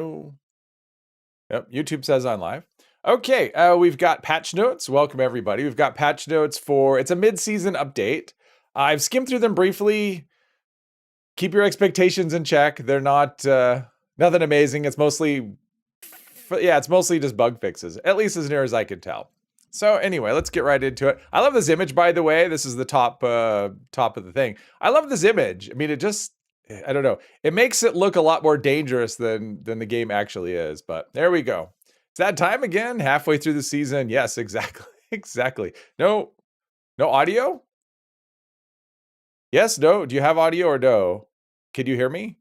Oh. Yep, YouTube says I'm live. Okay, we've got patch notes. Welcome everybody. We've got patch notes for it's a mid-season update. I've skimmed through them briefly. Keep your expectations in check. They're not nothing amazing. It's mostly it's mostly just bug fixes, at least as near as I could tell. So anyway, let's get right into it. I love this image, by the way. This is the top of the thing. I love this image. I mean, I don't know. It makes it look a lot more dangerous than the game actually is. But there we go. It's that time again. Halfway through the season. Yes, exactly, exactly. No audio. Yes, no. Do you have audio or no? Can you hear me?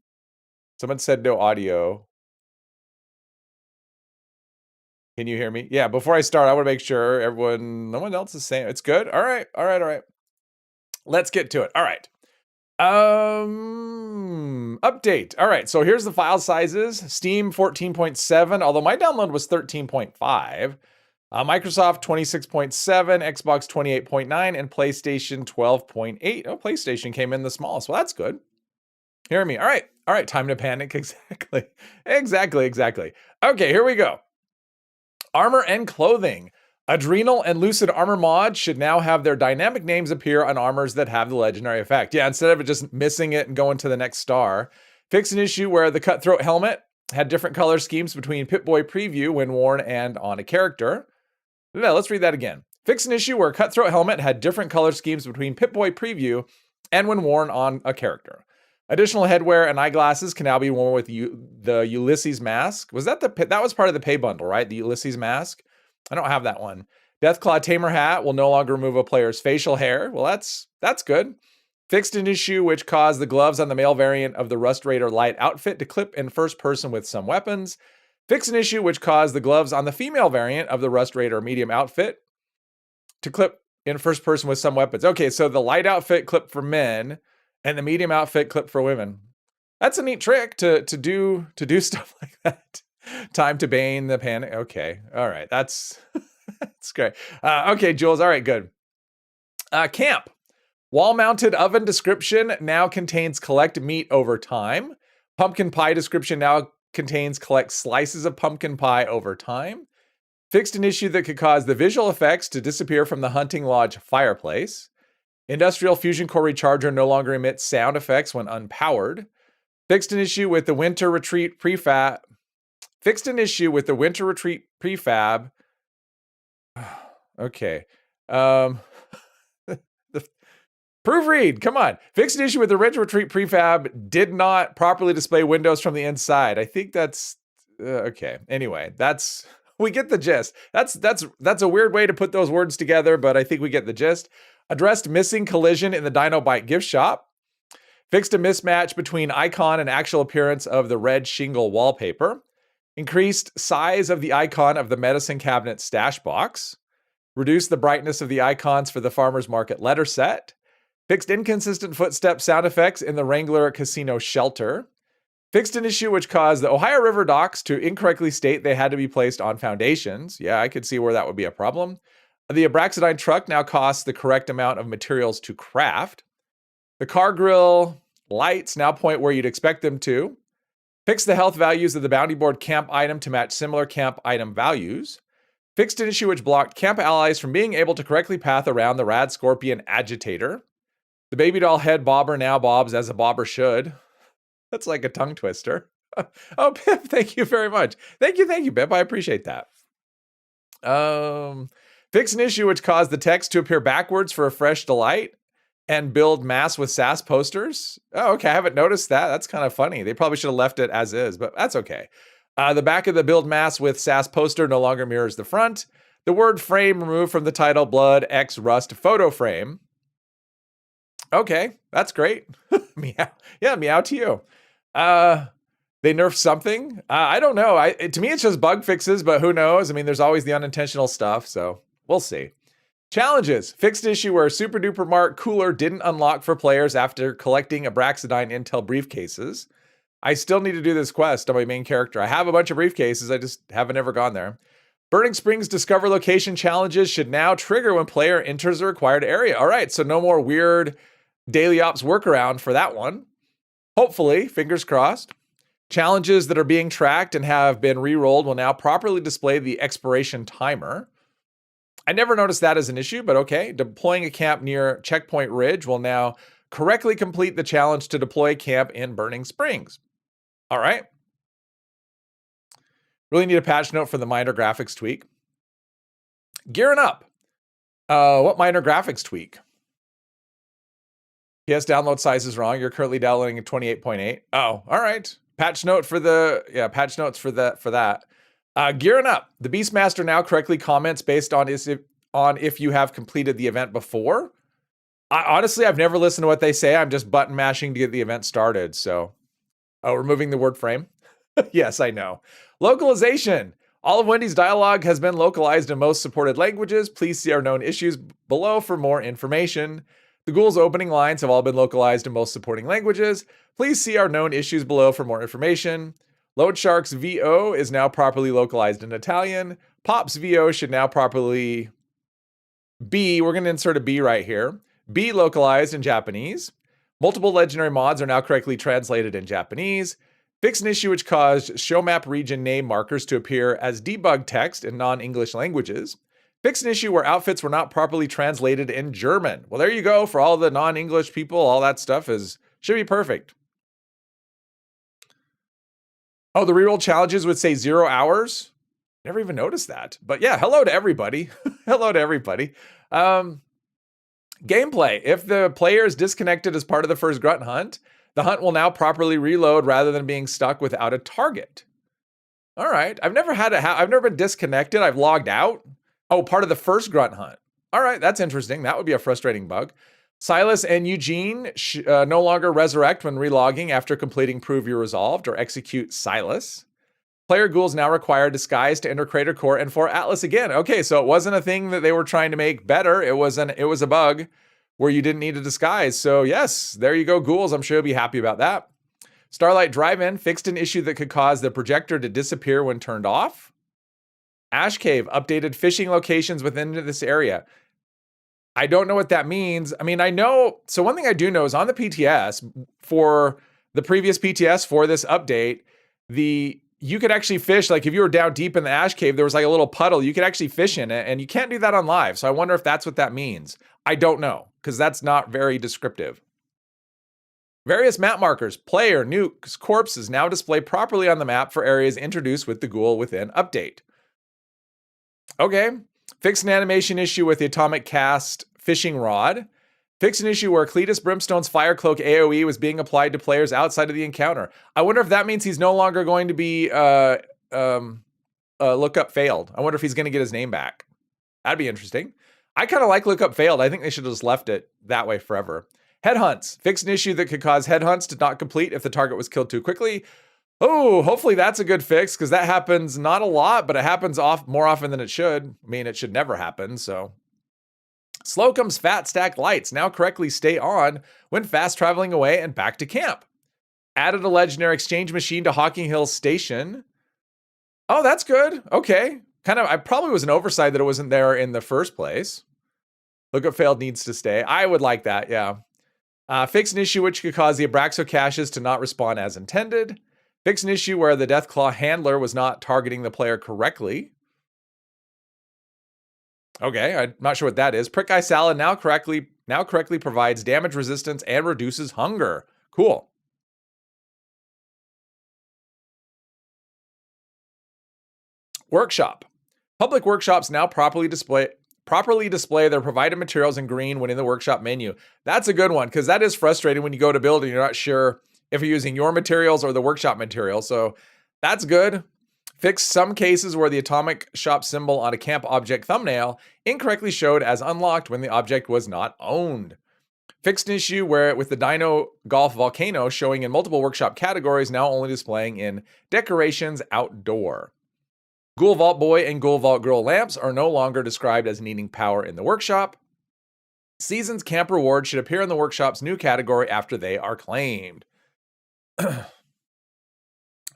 Someone said no audio. Can you hear me? Yeah, before I start, I want to make sure no one else is saying it's good. All right. Let's get to it. All right. Update. All right. So here's the file sizes. Steam 14.7, although my download was 13.5. Microsoft 26.7, Xbox 28.9, and PlayStation 12.8. Oh, PlayStation came in the smallest. Well, that's good. Hear me. All right. Time to panic. Exactly. Okay, here we go. Armor and clothing. Adrenal and Lucid Armor mods should now have their dynamic names appear on armors that have the legendary effect. Yeah, instead of it just missing it and going to the next star. Fix an issue where the Cutthroat helmet had different color schemes between Pip-Boy Preview when worn and on a character. No, let's read that again. Fix an issue where Cutthroat helmet had different color schemes between Pip-Boy Preview and when worn on a character. Additional headwear and eyeglasses can now be worn with the Ulysses mask. That was part of the pay bundle, right? The Ulysses mask. I don't have that one. Deathclaw Tamer hat will no longer remove a player's facial hair. Well, that's good. Fixed an issue which caused the gloves on the male variant of the Rust Raider light outfit to clip in first person with some weapons. Fixed an issue which caused the gloves on the female variant of the Rust Raider medium outfit to clip in first person with some weapons. Okay, so the light outfit clip for men and the medium outfit clip for women. That's a neat trick to do stuff like that. Time to bane the panic. Okay, all right, that's great. Okay, Jules. All right, good. Camp. Wall-mounted oven description now contains collect meat over time. Pumpkin pie description now contains collect slices of pumpkin pie over time. Fixed an issue that could cause the visual effects to disappear from the hunting lodge fireplace. Industrial Fusion Core Recharger no longer emits sound effects when unpowered. Fixed an issue with the Winter Retreat prefab. Okay. The proofread, come on. Fixed an issue with the Winter Retreat prefab did not properly display windows from the inside. I think that's okay. Anyway, we get the gist. That's a weird way to put those words together, but I think we get the gist. Addressed missing collision in the Dinobite gift shop. Fixed a mismatch between icon and actual appearance of the red shingle wallpaper. Increased size of the icon of the medicine cabinet stash box. Reduced the brightness of the icons for the farmer's market letter set. Fixed inconsistent footstep sound effects in the Wrangler Casino shelter. Fixed an issue which caused the Ohio River docks to incorrectly state they had to be placed on foundations. Yeah, I could see where that would be a problem. The Abraxadine truck now costs the correct amount of materials to craft. The car grill lights now point where you'd expect them to. Fix the health values of the bounty board camp item to match similar camp item values. Fixed an issue which blocked camp allies from being able to correctly path around the Rad Scorpion agitator. The baby doll head bobber now bobs as a bobber should. That's like a tongue twister. Oh, Pip, thank you very much. Thank you, Pip. I appreciate that. Fix an issue which caused the text to appear backwards for a fresh delight and build mass with SAS posters. Oh, okay. I haven't noticed that. That's kind of funny. They probably should have left it as is, but that's okay. The back of the build mass with SAS poster no longer mirrors the front. The word frame removed from the title Blood X Rust photo frame. Okay, that's great. Meow. Yeah, meow to you. They nerfed something. I don't know. To me, it's just bug fixes, but who knows? I mean, there's always the unintentional stuff, so we'll see. Challenges. Fixed issue where Super Duper Mart Cooler didn't unlock for players after collecting Abraxadine Intel briefcases. I still need to do this quest on my main character. I have a bunch of briefcases. I just haven't ever gone there. Burning Springs Discover Location challenges should now trigger when player enters the required area. All right, so no more weird Daily Ops workaround for that one. Hopefully, fingers crossed. Challenges that are being tracked and have been re-rolled will now properly display the expiration timer. I never noticed that as an issue, but okay. Deploying a camp near Checkpoint Ridge will now correctly complete the challenge to deploy a camp in Burning Springs. All right. Really need a patch note for the minor graphics tweak. Gearing up. What minor graphics tweak? PS download size is wrong. You're currently downloading a 28.8. Oh, all right. Patch note for the patch notes for that. Gearing up. The Beastmaster now correctly comments based on if you have completed the event before. Honestly, I've never listened to what they say. I'm just button mashing to get the event started. So, removing the word frame. Yes, I know. Localization. All of Wendy's dialogue has been localized in most supported languages. Please see our known issues below for more information. The Ghoul's opening lines have all been localized in most supporting languages. Please see our known issues below for more information. Load Shark's VO is now properly localized in Italian. Pop's VO should now properly be, we're going to insert a B right here, be localized in Japanese. Multiple legendary mods are now correctly translated in Japanese. Fix an issue which caused show map region name markers to appear as debug text in non-English languages. Fix an issue where outfits were not properly translated in German. Well, there you go. For all the non-English people, all that stuff should be perfect. Oh, the reroll challenges would say 0 hours. Never even noticed that. But yeah, hello to everybody. Hello to everybody. Gameplay. If the player is disconnected as part of the first grunt hunt, the hunt will now properly reload rather than being stuck without a target. All right. I've never been disconnected. I've logged out. Oh, part of the first grunt hunt. All right. That's interesting. That would be a frustrating bug. Silas and Eugene no longer resurrect when relogging after completing Prove You're Resolved or execute Silas. Player ghouls now require disguise to enter Crater Core and for Atlas again. Okay, so it wasn't a thing that they were trying to make better. It was a bug where you didn't need a disguise. So yes, there you go, ghouls. I'm sure you'll be happy about that. Starlight Drive-In fixed an issue that could cause the projector to disappear when turned off. Ash Cave updated fishing locations within this area. I don't know what that means. I mean, I know, so one thing I do know is on the PTS, for the previous PTS for this update, you could actually fish, like if you were down deep in the Ash Cave, there was like a little puddle, you could actually fish in it, and you can't do that on live. So I wonder if that's what that means. I don't know, because that's not very descriptive. Various map markers, player, nukes, corpses now display properly on the map for areas introduced with the ghoul within update. Okay. Fix an animation issue with the Atomic Cast fishing rod. Fix an issue where Cletus Brimstone's Fire Cloak AoE was being applied to players outside of the encounter. I wonder if that means he's no longer going to be Lookup Failed. I wonder if he's going to get his name back. That'd be interesting. I kind of like Lookup Failed. I think they should have just left it that way forever. Headhunts. Fix an issue that could cause headhunts to not complete if the target was killed too quickly. Oh, hopefully that's a good fix, because that happens not a lot, but it happens more often than it should. I mean, it should never happen, so. Slocum's Fat Stack lights now correctly stay on when fast traveling away and back to camp. Added a legendary exchange machine to Hocking Hills Station. Oh, that's good. Okay. I probably was an oversight that it wasn't there in the first place. Lookup Failed needs to stay. I would like that, yeah. Fix an issue which could cause the Abraxo caches to not respawn as intended. Fix an issue where the Deathclaw handler was not targeting the player correctly. Okay, I'm not sure what that is. Prick Eye Salad now correctly provides damage resistance and reduces hunger. Cool. Workshop. Public workshops now properly display their provided materials in green when in the workshop menu. That's a good one, because that is frustrating when you go to build and you're not sure if you're using your materials or the workshop material. So that's good. Fix some cases where the atomic shop symbol on a camp object thumbnail incorrectly showed as unlocked when the object was not owned. Fixed an issue where with the Dino Golf Volcano showing in multiple workshop categories, now only displaying in decorations outdoor. Ghoul Vault Boy and Ghoul Vault Girl lamps are no longer described as needing power in the workshop. Seasons camp rewards should appear in the workshop's new category after they are claimed.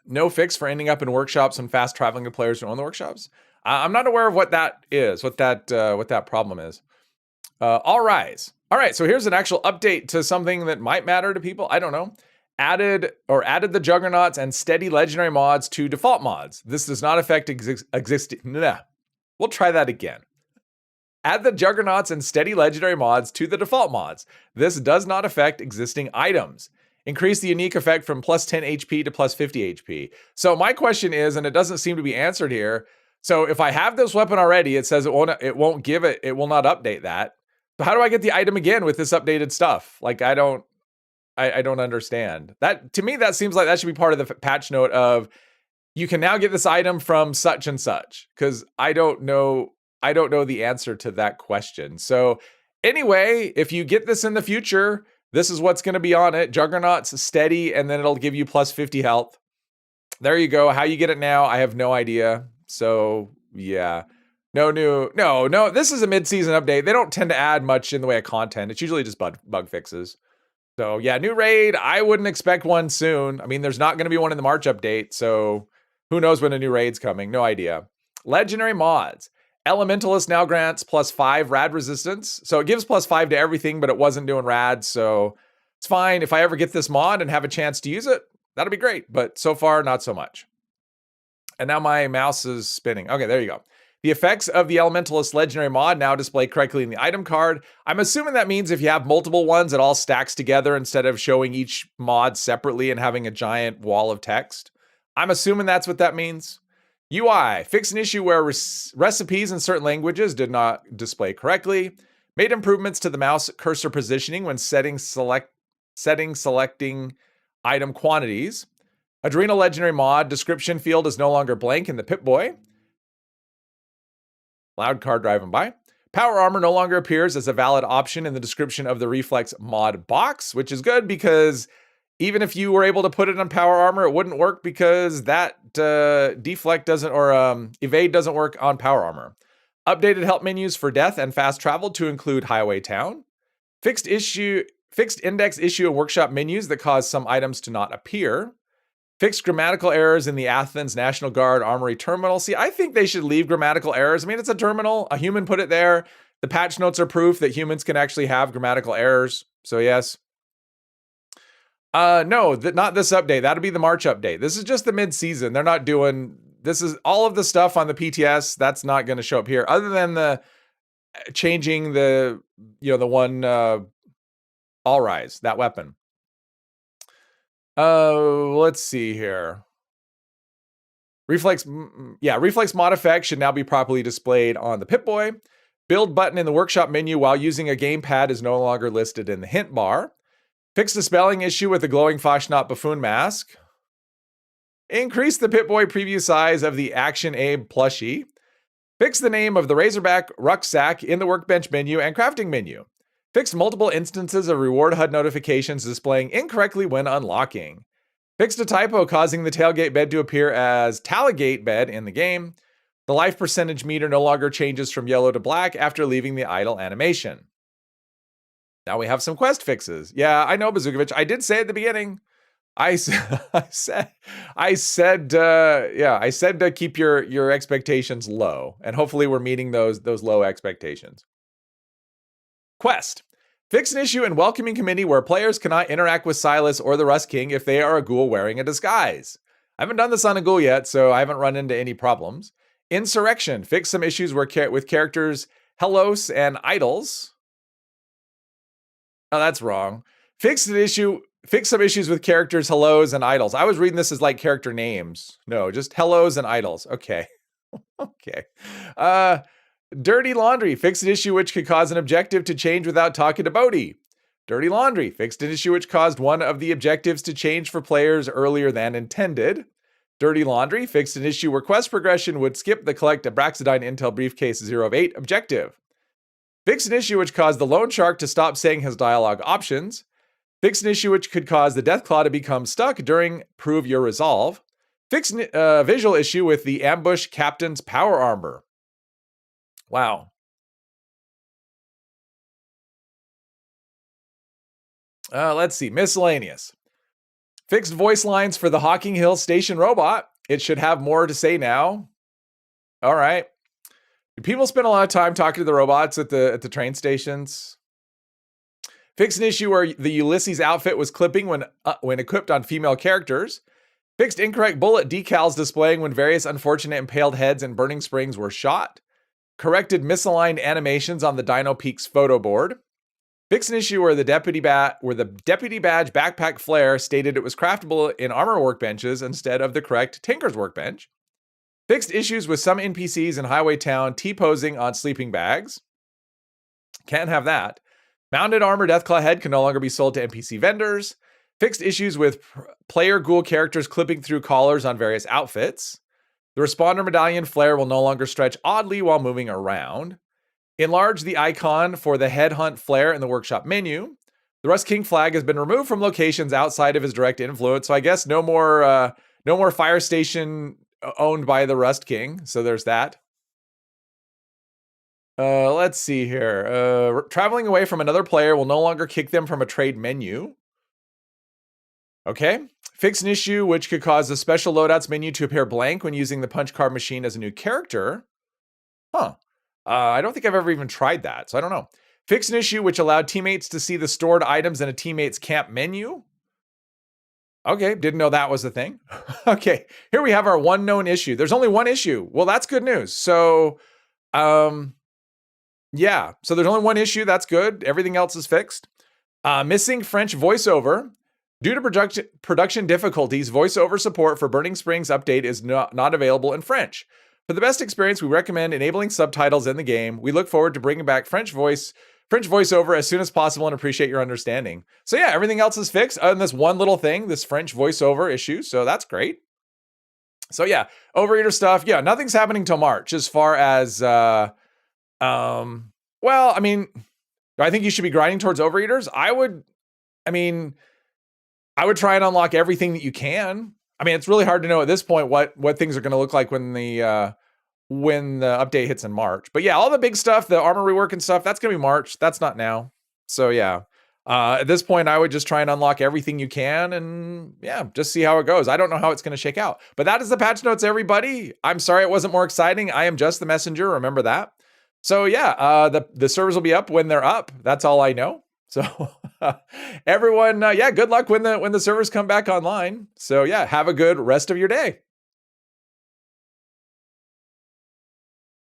No fix for ending up in workshops when fast traveling to players who own the workshops. I'm not aware of what that is, what that problem is. All Rise. All right, so here's an actual update to something that might matter to people. I don't know. added the Juggernauts and steady legendary mods to default mods. This does not affect existing. Nah. We'll try that again. Add the Juggernauts and steady legendary mods to the default mods. This does not affect existing items. Increase the unique effect from plus 10 HP to plus 50 HP. So my question is, and it doesn't seem to be answered here. So if I have this weapon already, it says it won't update that. But how do I get the item again with this updated stuff? Like, I don't understand. That, to me, that seems like that should be part of the patch note of, you can now get this item from such and such, because I don't know the answer to that question. So anyway, if you get this in the future, this is what's going to be on it. Juggernauts steady, and then it'll give you plus 50 health. There you go. How you get it now, I have no idea. So yeah, no, this is a mid-season update. They don't tend to add much in the way of content. It's usually just bug fixes. So yeah, new raid. I wouldn't expect one soon. I mean, there's not going to be one in the March update, so who knows when a new raid's coming? No idea. Legendary mods. Elementalist now grants plus 5 rad resistance. So it gives plus 5 to everything, but it wasn't doing rad, so it's fine. If I ever get this mod and have a chance to use it, that'll be great. But so far, not so much. And now my mouse is spinning. Okay, there you go. The effects of the Elementalist Legendary mod now display correctly in the item card. I'm assuming that means if you have multiple ones, it all stacks together instead of showing each mod separately and having a giant wall of text. I'm assuming that's what that means. UI, fix an issue where recipes in certain languages did not display correctly. Made improvements to the mouse cursor positioning when selecting item quantities. Adrenal Legendary mod, description field is no longer blank in the Pip-Boy. Loud car driving by. Power armor no longer appears as a valid option in the description of the Reflex mod box, which is good because even if you were able to put it on power armor, it wouldn't work because that deflect doesn't, or evade doesn't work on power armor. Updated help menus for death and fast travel to include Highway Town. Fixed index issue and workshop menus that cause some items to not appear. Fixed grammatical errors in the Athens National Guard Armory terminal. See, I think they should leave grammatical errors. I mean, it's a terminal. A human put it there. The patch notes are proof that humans can actually have grammatical errors. So yes. No, not this update. That'll be the March update. This is just the mid-season. They're not doing... This is all of the stuff on the PTS. That's not going to show up here. Other than the changing the, the one All Rise, that weapon. Let's see here. Reflex mod effect should now be properly displayed on the Pip-Boy. Build button in the workshop menu while using a gamepad is no longer listed in the hint bar. Fix the spelling issue with the glowing Fasnacht buffoon mask. Increase the Pip-Boy preview size of the Action Abe plushie. Fix the name of the Razorback rucksack in the workbench menu and crafting menu. Fix multiple instances of reward HUD notifications displaying incorrectly when unlocking. Fixed a typo causing the tailgate bed to appear as tailgate bed in the game. The life percentage meter no longer changes from yellow to black after leaving the idle animation. Now we have some quest fixes. Yeah, I know, Bazookovich. I did say at the beginning. I said to keep your expectations low, and hopefully we're meeting those low expectations. Quest. Fix an issue in Welcoming Committee where players cannot interact with Silas or the Rust King if they are a ghoul wearing a disguise. I haven't done this on a ghoul yet, so I haven't run into any problems. Insurrection. Fix some issues with characters Hellos and Idols. Oh, that's wrong. Fix some issues with characters Hellos and Idols. I was reading this as like character names. No, just Hellos and Idols. Okay. Okay. Dirty Laundry. Fixed an issue which could cause an objective to change without talking to Bodhi. Dirty Laundry. Fixed an issue which caused one of the objectives to change for players earlier than intended. Dirty Laundry. Fixed an issue where quest progression would skip the collect Abraxadine Intel Briefcase 0 of 8 objective. Fixed an issue which caused the loan shark to stop saying his dialogue options. Fixed an issue which could cause the Deathclaw to become stuck during Prove Your Resolve. Fixed a visual issue with the Ambush Captain's power armor. Wow. Let's see. Miscellaneous. Fixed voice lines for the Hocking Hill Station robot. It should have more to say now. All right. Do people spend a lot of time talking to the robots at the train stations? Fixed an issue where the Ulysses outfit was clipping when equipped on female characters. Fixed incorrect bullet decals displaying when various unfortunate impaled heads and burning springs were shot. Corrected misaligned animations on the Dino Peaks photo board. Fixed an issue where the deputy badge backpack flare stated it was craftable in armor workbenches instead of the correct Tinker's workbench. Fixed issues with some NPCs in Highway Town T-posing on sleeping bags. Can't have that. Mounted armor Deathclaw head can no longer be sold to NPC vendors. Fixed issues with player ghoul characters clipping through collars on various outfits. The responder medallion flare will no longer stretch oddly while moving around. Enlarge the icon for the headhunt flare in the workshop menu. The Rust King flag has been removed from locations outside of his direct influence, so I guess no more fire station owned by the Rust King. So there's that. Let's see here. Traveling away from another player will no longer kick them from a trade menu. Okay. Fix an issue which could cause the special loadouts menu to appear blank when using the punch card machine as a new character. Huh. I don't think I've ever even tried that, so I don't know. Fix an issue which allowed teammates to see the stored items in a teammate's camp menu. Okay, didn't know that was a thing. Okay, here we have our one known issue. There's only one issue. Well, that's good news. So, yeah, so there's only one issue. That's good. Everything else is fixed. Missing French voiceover. Due to production difficulties, voiceover support for Burning Springs update is not available in French. For the best experience, we recommend enabling subtitles in the game. We look forward to bringing back French voiceover as soon as possible and appreciate your understanding. So yeah, everything else is fixed other than this one little thing, this French voiceover issue. So that's great. So yeah, Overeater stuff. Yeah, nothing's happening till March as far as, well, I mean, do I think you should be grinding towards Overeaters? I would try and unlock everything that you can. I mean, it's really hard to know at this point what things are going to look like when the update hits in March. But yeah, all the big stuff, the armor rework and stuff, that's going to be March. That's not now. So yeah, at this point, I would just try and unlock everything you can and yeah, just see how it goes. I don't know how it's going to shake out. But that is the patch notes, everybody. I'm sorry it wasn't more exciting. I am just the messenger. Remember that. So yeah, the servers will be up when they're up. That's all I know. So everyone, yeah, good luck when the servers come back online. So yeah, have a good rest of your day.